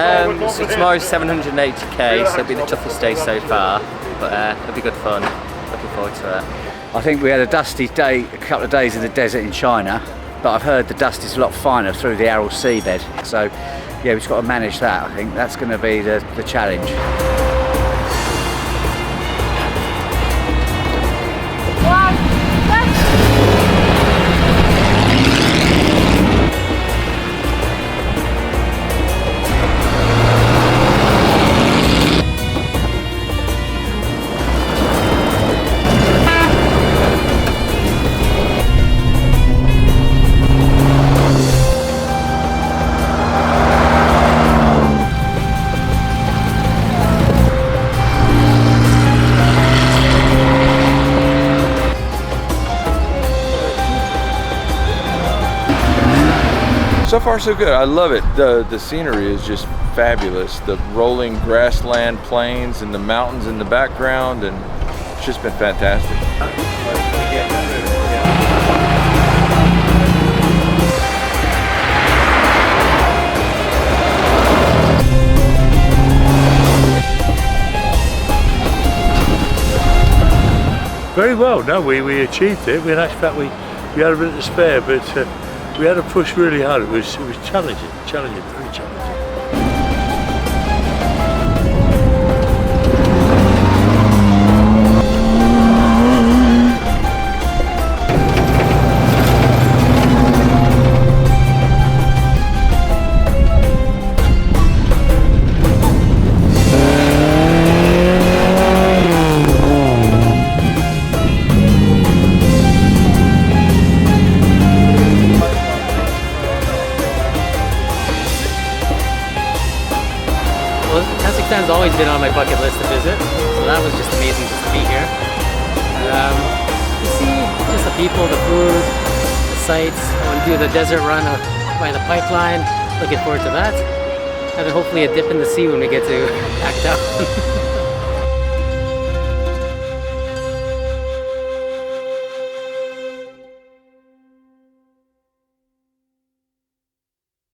So tomorrow's 780k, so it'll be the toughest day so far, but it'll be good fun. Looking forward to it. I think we had a dusty day, a couple of days in the desert in China, but I've heard the dust is a lot finer through the Aral seabed. So yeah, we've just got to manage that. I think that's going to be the challenge. So far so good. I love it. The scenery is just fabulous. The rolling grassland plains and the mountains in the background, and it's just been fantastic. Very well. No, we achieved it. In actual fact, we had a bit to spare, but we had to push really hard. It was challenging, very challenging. Well, Kazakhstan's always been on my bucket list to visit, so that was just amazing just to be here. To see just the people, the food, the sights. I want to do the desert run by the pipeline. Looking forward to that. And then hopefully a dip in the sea when we get to Act Out.